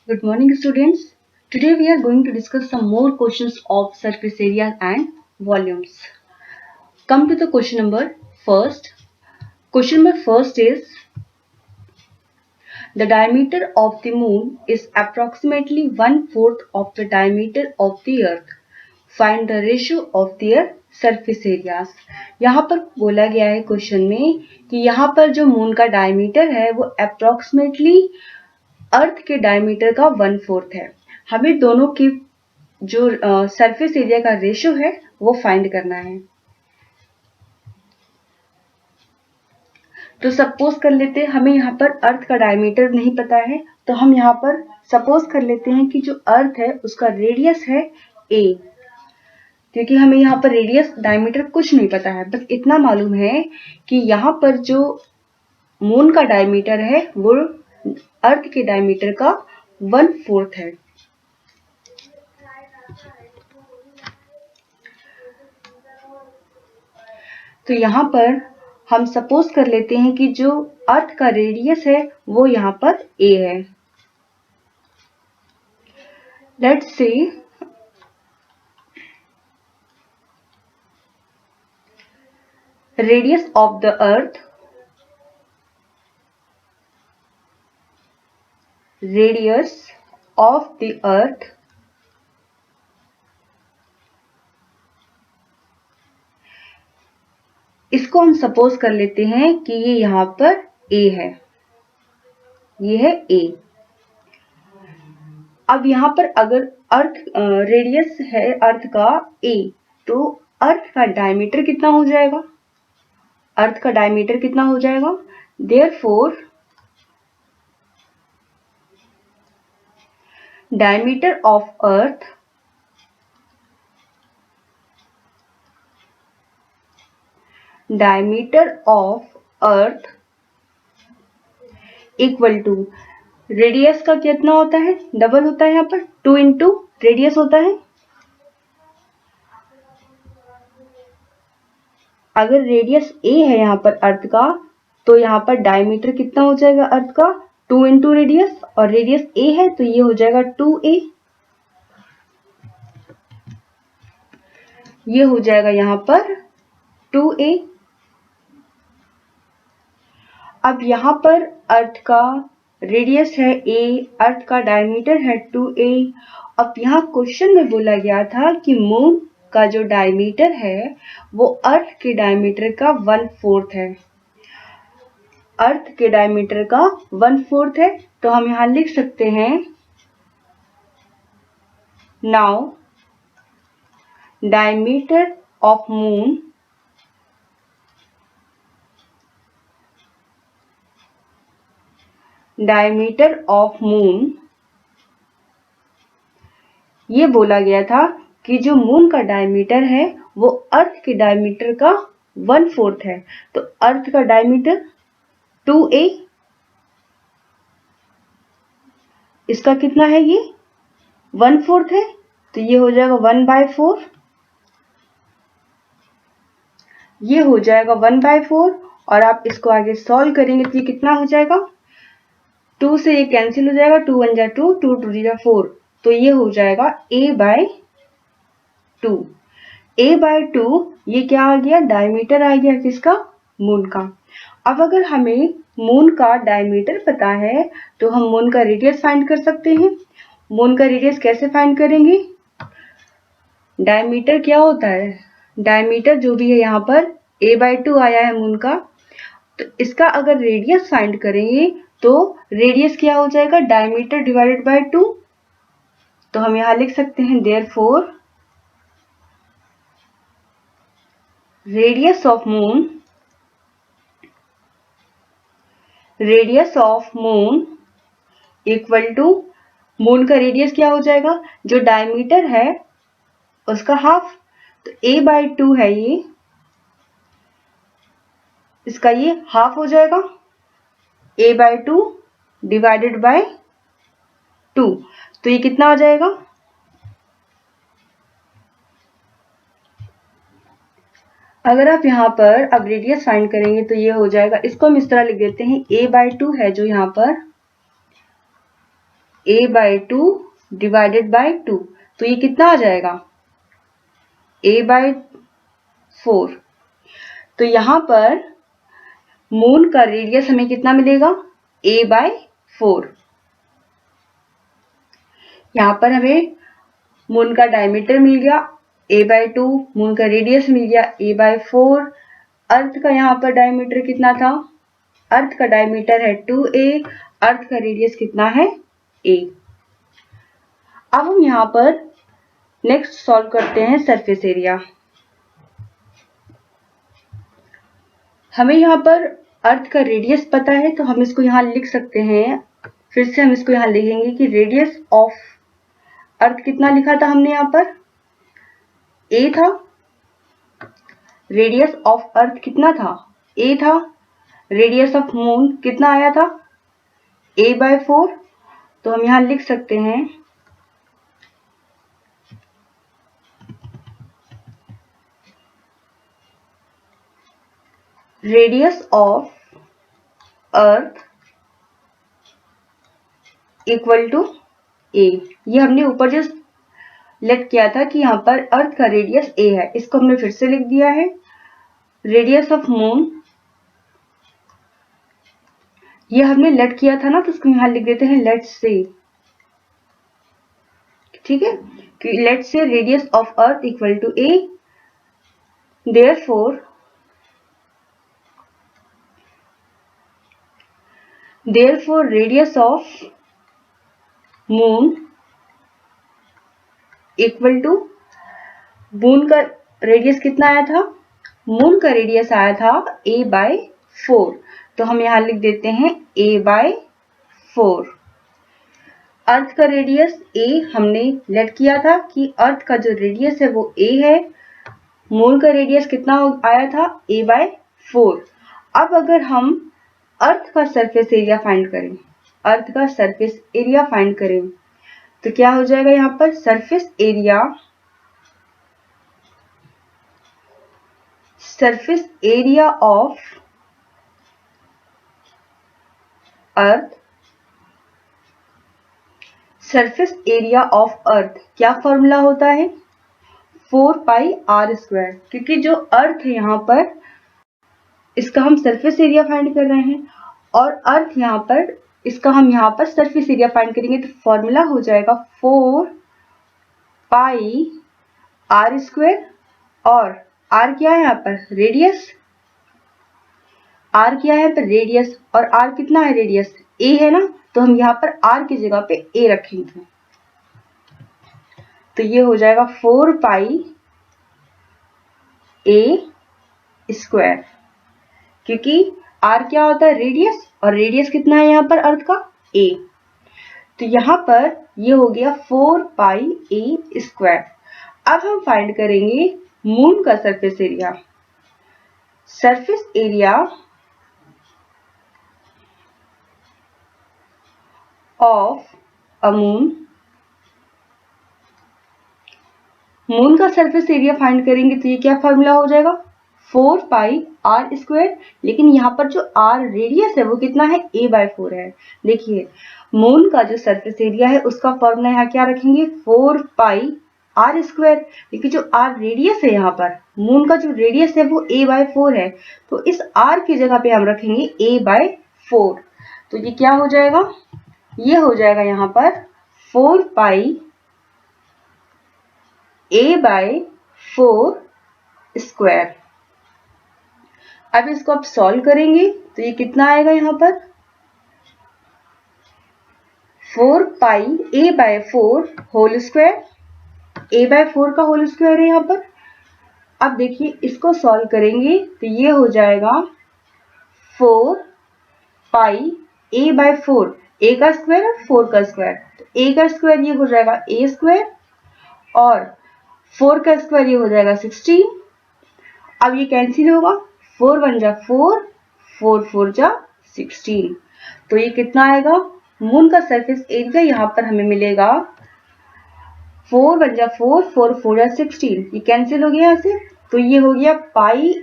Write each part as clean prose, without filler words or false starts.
Good morning, students. Today we are going to discuss some more questions of surface area and volumes. Come to the question number first. Question number first is the diameter of the moon is approximately 1/4 of the diameter of the earth. Find the ratio of their surface areas. यहाँ पर बोला गया है question में कि यहाँ पर जो मून का डायमीटर है वो अप्रोक्सीमेटली अर्थ के डायमीटर का 1/4 है। हमें दोनों की जो सरफेस एरिया का रेशियो है वो फाइंड करना है। तो सपोज कर लेते हैं हमें यहाँ पर अर्थ का डायमीटर नहीं पता है, तो हम यहाँ पर सपोज कर लेते हैं कि जो अर्थ है उसका रेडियस है a, क्योंकि हमें यहाँ पर रेडियस डायमीटर कुछ नहीं पता है, बस इतना मालूम है कि यहाँ पर जो मून का डायमीटर है वो अर्थ के डायमीटर का 1/4 है। तो यहाँ पर हम सपोज कर लेते हैं कि जो अर्थ का रेडियस है वो यहाँ पर a है। Let's say radius of the earth, radius of the earth इसको हम सपोज कर लेते हैं कि ये यहाँ पर a है, ये है a। अब यहाँ पर अगर अर्थ रेडियस है अर्थ का a, तो अर्थ का डायमीटर कितना हो जाएगा? अर्थ का डायमीटर कितना हो जाएगा? Therefore diameter of earth equal to radius का कितना होता है? डबल होता है, यहाँ पर 2 इंटू रेडियस होता है। अगर रेडियस a है यहाँ पर अर्थ का, तो यहाँ पर डायमीटर कितना हो जाएगा अर्थ का? 2 इंटू रेडियस, और रेडियस a है तो ये हो जाएगा 2a। ये हो जाएगा यहाँ पर 2a। अब यहाँ पर अर्थ का रेडियस है a, अर्थ का डायमीटर है 2a। अब यहाँ क्वेश्चन में बोला गया था कि मून का जो डायमीटर है वो अर्थ के डायमीटर का 1/4 है। अर्थ के डायमीटर का 1/4 है, तो हम यहाँ लिख सकते हैं नाउ डायमीटर ऑफ मून ये बोला गया था कि जो मून का डायमीटर है वो अर्थ के डायमीटर का 1/4 है। तो अर्थ का डायमीटर 2a, इसका कितना है? ये 1/4 है, तो ये हो जाएगा 1/4। ये हो जाएगा 1/4, और आप इसको आगे सॉल्व करेंगे तो ये कितना हो जाएगा? 2 से ये कैंसिल हो जाएगा, 2 1 जा 2, 2 2 जा 4, तो ये हो जाएगा a/2। a/2 ये क्या आ गया? डायमीटर आ गया किसका? मून का। अब अगर हमें मून का डायमीटर पता है तो हम मून का रेडियस फाइंड कर सकते हैं। मून का रेडियस कैसे फाइंड करेंगे? डायमीटर क्या होता है? डायमीटर जो भी है यहाँ पर a/2 आया है मून का, तो इसका अगर रेडियस फाइंड करेंगे तो रेडियस क्या हो जाएगा? Diameter divided by 2। तो हम यहाँ लिख सकते हैं therefore radius of moon equal to, moon का रेडियस क्या हो जाएगा? जो डायमीटर है उसका हाफ, तो a/2 है ये, इसका ये हाफ हो जाएगा, a/2 डिवाइडेड बाय 2, तो ये कितना आ जाएगा? अगर आप यहाँ पर अब रेडियस फाइंड करेंगे तो ये हो जाएगा, इसको हम इस तरह लिख देते हैं a/2 है जो यहाँ पर a/2 डिवाइडेड बाय 2, तो ये कितना आ जाएगा a/4। तो यहां पर मून का रेडियस हमें कितना मिलेगा a/4। यहां पर हमें मून का डायमीटर मिल गया a/2, मून का रेडियस मिल गया a/4। अर्थ का यहाँ पर डायमीटर कितना था, अर्थ का डायमीटर है 2a, अर्थ का रेडियस कितना है a। अब हम यहाँ पर नेक्स्ट सॉल्व करते हैं सरफेस एरिया। हमें यहाँ पर अर्थ का रेडियस पता है तो हम इसको यहाँ लिख सकते हैं। फिर से हम इसको यहाँ लिखेंगे कि रेडियस ऑफ अर्थ कितना लिखा था हमने यहाँ पर a था, रेडियस ऑफ अर्थ कितना था a था, रेडियस ऑफ मून कितना आया था a/4। तो हम यहाँ लिख सकते हैं radius of earth equal to a। ये हमने ऊपर जो लेट किया था कि यहाँ पर अर्थ का रेडियस a है, इसको हमने फिर से लिख दिया है। रेडियस ऑफ मून ये हमने लेट किया था ना, तो इसको यहाँ लिख देते हैं लेट से, ठीक है, कि लेट से radius of earth equal to a, therefore radius of moon equal to, moon का रेडियस कितना आया था, मून का रेडियस आया था a/4, तो हम यहां लिख देते हैं a/4। अर्थ का रेडियस a हमने लेट किया था कि अर्थ का जो रेडियस है वो a है, मून का रेडियस कितना आया था a/4। अब अगर हम अर्थ का सरफेस एरिया फाइंड करें, अर्थ का सरफेस एरिया फाइंड करें तो क्या हो जाएगा, यहाँ पर surface area of earth, surface area of earth क्या फॉर्मूला होता है 4πr², क्योंकि जो अर्थ है यहाँ पर इसका हम सरफेस एरिया फाइंड कर रहे हैं और अर्थ यहाँ पर इसका हम यहाँ पर सरफेस एरिया फाइंड करेंगे, तो फॉर्मूला हो जाएगा 4πr² और r क्या है यहाँ पर रेडियस, r क्या है यहाँ पर रेडियस और r कितना है रेडियस a है ना, तो हम यहाँ पर r की जगह पे a रखेंगे, तो ये हो जाएगा 4πa², क्योंकि r क्या होता है रेडियस और रेडियस कितना है यहाँ पर अर्थ का a, तो यहाँ पर ये हो गया 4πa²। अब हम फाइंड करेंगे मून का surface area. Surface area of a moon, moon का सरफेस एरिया फाइंड करेंगे तो ये क्या फॉर्मूला हो जाएगा 4πr², लेकिन यहाँ पर जो r रेडियस है वो कितना है a/4 है। देखिए मून का जो सरफेस एरिया है उसका फॉर्मूला यहाँ क्या रखेंगे 4πr², लेकिन जो r रेडियस है यहाँ पर मून का जो रेडियस है वो a/4 है, तो इस r की जगह पे हम रखेंगे a/4, तो ये क्या हो जाएगा, ये हो जाएगा यहाँ पर 4πa/4²। अब इसको आप सॉल्व करेंगे तो ये कितना आएगा यहाँ पर 4πa/4² a/4 का होल स्क्वायर है यहाँ पर। अब देखिए इसको सॉल्व करेंगे तो ये हो जाएगा 4πa/4, a का स्क्वायर और 4 का स्क्वायर, तो a का स्क्वायर ये हो जाएगा a² और 4 का स्क्वायर ये हो जाएगा 16। अब ये कैंसिल होगा, 4 × 1 = 4, 4 × 4 = 16, तो ये कितना आएगा मून का सरफेस एरिया यहाँ पर हमें मिलेगा 4 × 1 = 4, 4 × 4 = 16, ये कैंसिल हो गया यहाँ से, तो ये हो गया πa²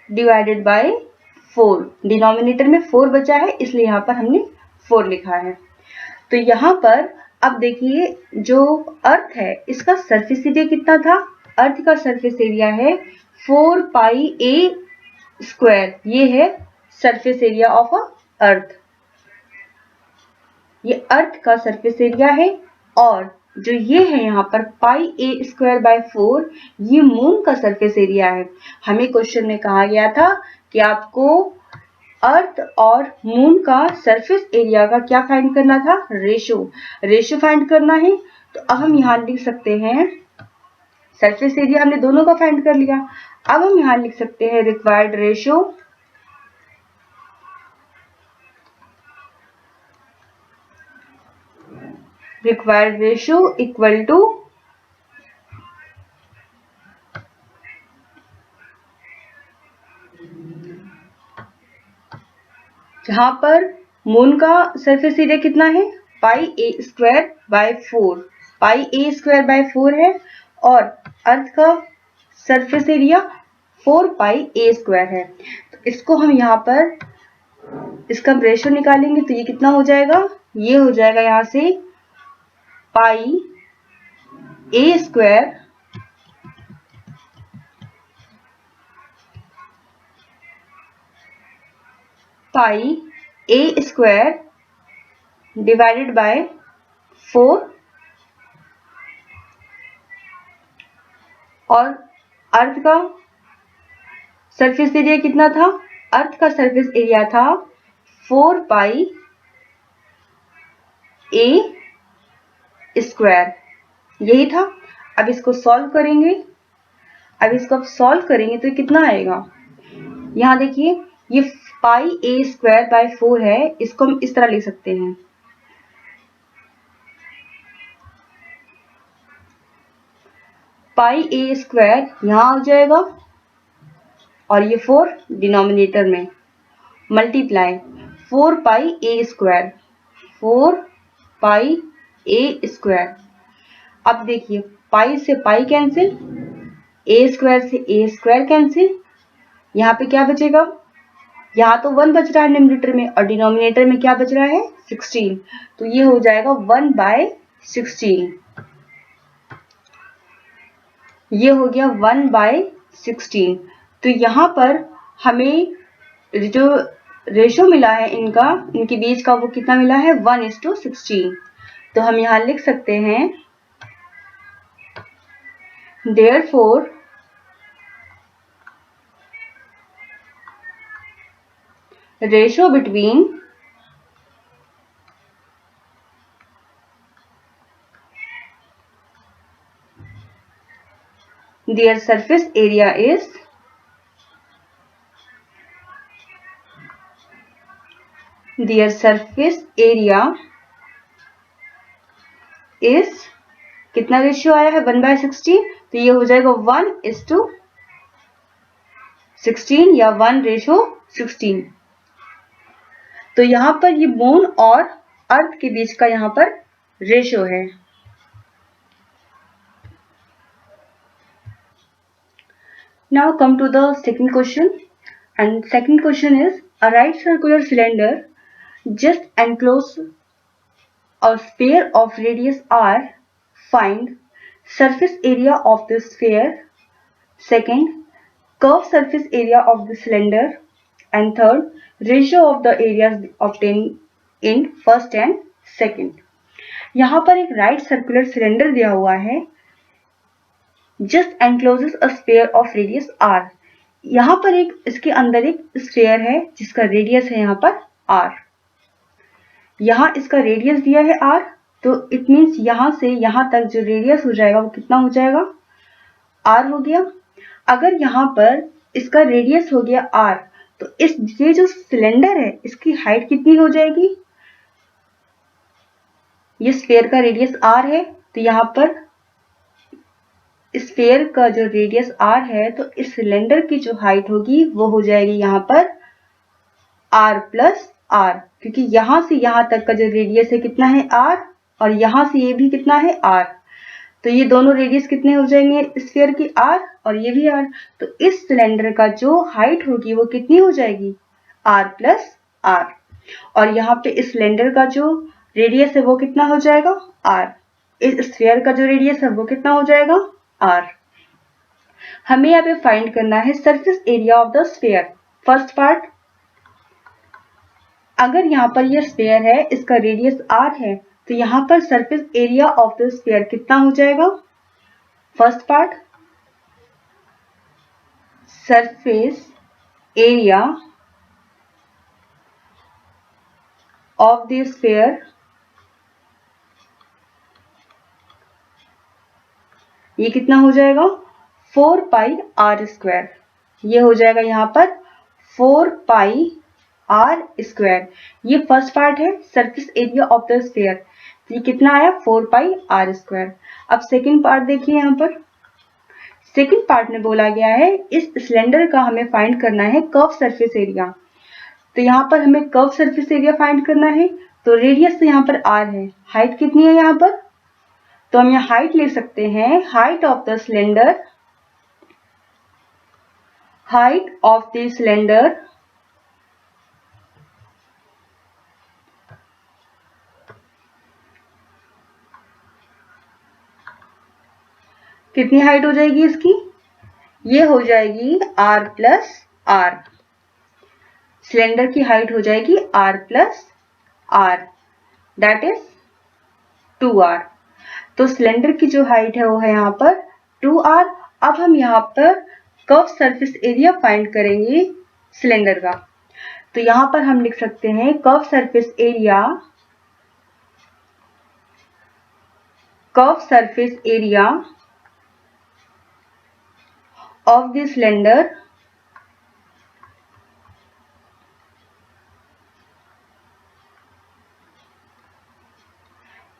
डिवाइडेड बाय 4, डिनोमिनेटर में 4 बचा है इसलिए यहाँ पर हमने 4 लिखा है। तो यहाँ पर अब देखिए जो अर्थ है इसका सरफेस एरिया कितना था, अर्थ का सरफेस एरिया है 4 पाई ए स्क्वायर, ये है सरफेस एरिया ऑफ अ अर्थ, ये अर्थ का सरफेस एरिया है। और जो ये है यहाँ पर पाई ए स्क्वायर बाय 4, ये मून का सरफेस एरिया है। हमें क्वेश्चन में कहा गया था कि आपको अर्थ और मून का सरफेस एरिया का क्या फाइंड करना था, रेशो फाइंड करना है। तो अब हम यहाँ लिख सकते हैं, सरफेस एरिया हमने दोनों का फाइंड कर लिया, अब हम यहाँ लिख सकते हैं रिक्वायर्ड रेशो इक्वल टू जहां पर मून का सरफेस एरिया कितना है, pi A square by 4, pi A square by 4 है, और अर्थ का surface area 4 pi A square है। तो इसको हम यहाँ पर इसका रेशो निकालेंगे तो ये कितना हो जाएगा, ये हो जाएगा यहाँ से पाई ए स्क्वायर डिवाइडेड बाय 4, और अर्थ का सरफेस एरिया कितना था, अर्थ का सरफेस एरिया था 4 पाई ए स्क्वायर, यही था। अब इसको सॉल्व करेंगे, तो कितना आएगा, यहाँ देखिए ये पाई ए स्क्वायर बाय 4 है, इसको हम इस तरह लिख सकते हैं, पाई ए स्क्वायर यहाँ आ जाएगा और ये 4 डिनोमिनेटर में multiply 4 pi A square, 4 pi A square. अब देखिए पाई से पाई कैंसिल, ए स्क्वायर से ए स्क्वायर कैंसिल, यहाँ पे क्या बचेगा, यहाँ तो 1 बच रहा है न्यूमरेटर में और डिनोमिनेटर में क्या बच रहा है 16, तो ये हो जाएगा 1/16, ये हो गया 1/16। तो यहाँ पर हमें जो रेशो मिला है इनके बीच का वो कितना मिला है 1:16। तो हम यहाँ लिख सकते हैं therefore ratio between their surface area is कितना रेशियो आया है 1/16, तो ये हो जाएगा 1:16 या 1:16। तो यहाँ पर ये मून और अर्थ के बीच का यहाँ पर रेशियो है। Now come to the second question, and second question is a right circular cylinder just enclose a sphere of radius r, find surface area of the sphere, second curved surface area of the cylinder, and third ratio of the areas obtained in first and second। यहाँ पर एक right circular cylinder दिया हुआ है, just encloses a sphere of radius r, यहाँ पर इसके अंदर एक स्फीयर है जिसका रेडियस है यहाँ पर r, यहाँ इसका रेडियस दिया है r, तो इट मीन्स यहाँ से यहाँ तक जो रेडियस हो जाएगा वो कितना हो जाएगा r हो गया। अगर यहाँ पर इसका रेडियस हो गया r, तो ये जो सिलेंडर है इसकी हाइट कितनी हो जाएगी, ये स्फीयर का रेडियस r है, तो यहाँ पर स्फीयर का जो रेडियस r है तो इस सिलेंडर की जो हाइट होगी वो हो जाएगी यहाँ पर r प्लस r, क्योंकि यहाँ से यहाँ तक का जो रेडियस है कितना है r, और यहाँ से ये भी कितना है r, तो ये दोनों रेडियस कितने हो जाएंगे स्फीयर की r, और ये भी r, तो इस सिलेंडर का जो हाइट होगी वो कितनी हो जाएगी r प्लस r। और यहाँ पे इस सिलेंडर का जो रेडियस है वो कितना हो जाएगा r। इस स्फीयर का जो रेडियस है वो कितना हो जाएगा r। हमें यहाँ पे फाइंड करना है surface area of the sphere. First part, अगर यहाँ पर ये स्फीयर है, इसका रेडियस r है, तो यहाँ पर surface area of the sphere कितना हो जाएगा। First part, surface area of the sphere ये कितना हो जाएगा 4 पाई r स्क्वायर। ये हो जाएगा यहाँ पर 4 पाई r स्क्वायर। ये फर्स्ट पार्ट है surface area of the sphere. ये कितना आया 4 पाई r स्क्वायर। अब सेकंड पार्ट देखिए, यहाँ पर सेकंड पार्ट में बोला गया है इस सिलेंडर का हमें फाइंड करना है कर्व सरफेस एरिया। तो यहाँ पर हमें कर्व सरफेस एरिया फाइंड करना है। तो रेडियस तो यहाँ पर r है, हाइट कितनी है यहाँ पर, तो हम यहाँ हाइट ले सकते हैं। Height of the cylinder, height of the cylinder कितनी हाइट हो जाएगी इसकी, ये हो जाएगी r प्लस r। सिलेंडर की हाइट हो जाएगी r plus r, that is 2r। तो सिलेंडर की जो हाइट है वो है यहाँ पर 2r। अब हम यहाँ पर कर्व सरफेस एरिया फाइंड करेंगे सिलेंडर का। तो यहाँ पर हम लिख सकते हैं curve surface area, curve surface area of the cylinder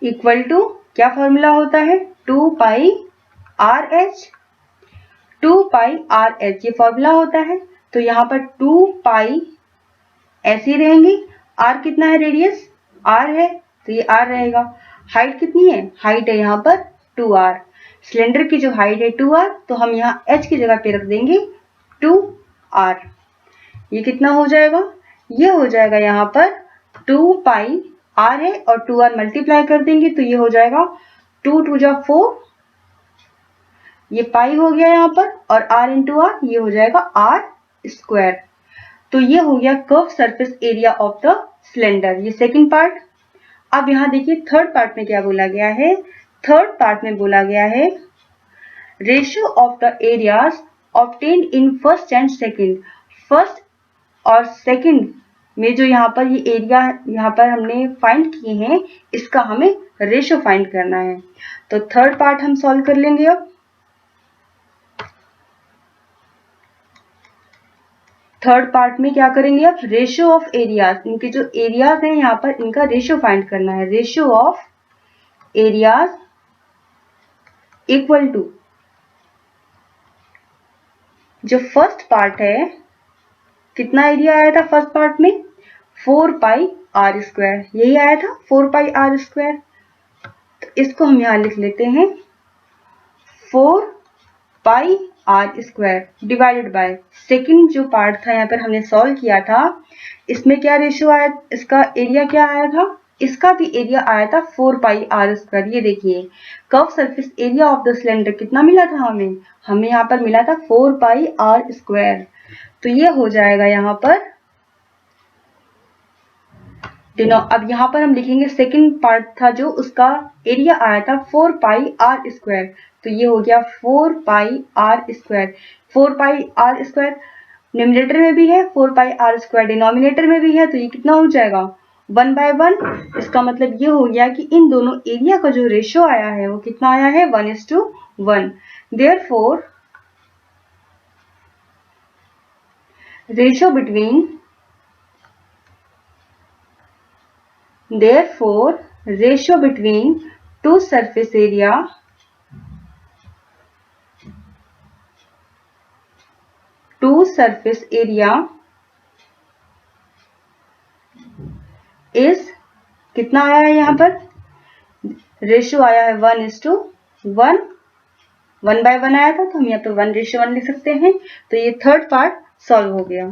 equal to, क्या फॉर्मूला होता है 2 पाई RH। 2 पाई RH ये फॉर्मूला होता है। तो यहाँ पर 2 पाई ऐसे रहेंगे। r कितना है, रेडियस r है, तो ये r रहेगा। हाइट कितनी है, हाइट है यहाँ पर 2r। सिलेंडर की जो हाइट है 2r, तो हम यहाँ h की जगह पे रख देंगे 2r। ये कितना हो जाएगा, ये हो जाएगा यहाँ पर 2 पाई r है और 2r मल्टीप्लाई कर देंगे तो ये हो जाएगा 2 2 जा 4, ये पाई हो गया यहाँ पर, और r इंटू r ये हो जाएगा r स्क्वायर। तो ये हो गया curve surface area of the cylinder, ये सेकंड पार्ट। अब यहाँ देखिए थर्ड पार्ट में क्या बोला गया है। थर्ड पार्ट में बोला गया है ratio of the areas obtained in first and second. First और सेकंड में जो यहाँ पर ये एरिया यहाँ पर हमने फाइंड किए हैं, इसका हमें रेशियो फाइंड करना है। तो थर्ड पार्ट हम सॉल्व कर लेंगे। अब थर्ड पार्ट में क्या करेंगे, अब रेशियो ऑफ एरियाज, इनके जो एरियाज हैं यहाँ पर इनका रेशियो फाइंड करना है। Ratio of areas equal to, जो फर्स्ट पार्ट है कितना एरिया आया था फर्स्ट पार्ट में 4 पाई r स्क्वायर, यही आया था 4 पाई r स्क्वायर। तो इसको हम यहां लिख लेते हैं 4 पाई r square divided by second जो पार्ट था यहाँ पर हमने सॉल्व किया था, इसमें क्या रेशियो आया, इसका एरिया क्या आया था, इसका भी एरिया आया था 4 पाई r स्क्वायर। ये देखिए curve surface area of the cylinder कितना मिला था हमें यहाँ पर मिला था 4 पाई r स्क्वायर। तो ये हो जाएगा यहाँ पर अब यहाँ पर हम लिखेंगे सेकंड पार्ट था जो उसका एरिया आया था 4 पाई r स्क्वायर। तो ये हो गया 4 पाई r स्क्वायर। 4 पाई r स्क्वायर न्यूमरेटर में भी है, 4 पाई r स्क्वायर डिनोमिनेटर में भी है, तो ये कितना हो जाएगा 1/1। इसका मतलब ये हो गया कि इन दोनों एरिया का जो रेशियो आया है वो कितना आया है 1:1। Therefore ratio between two surface area is कितना आया है, यहाँ पर रेशियो आया है 1:1, 1/1 आया था, तो हम यहाँ पे 1:1 लिख सकते हैं। तो ये थर्ड पार्ट सॉल्व हो गया।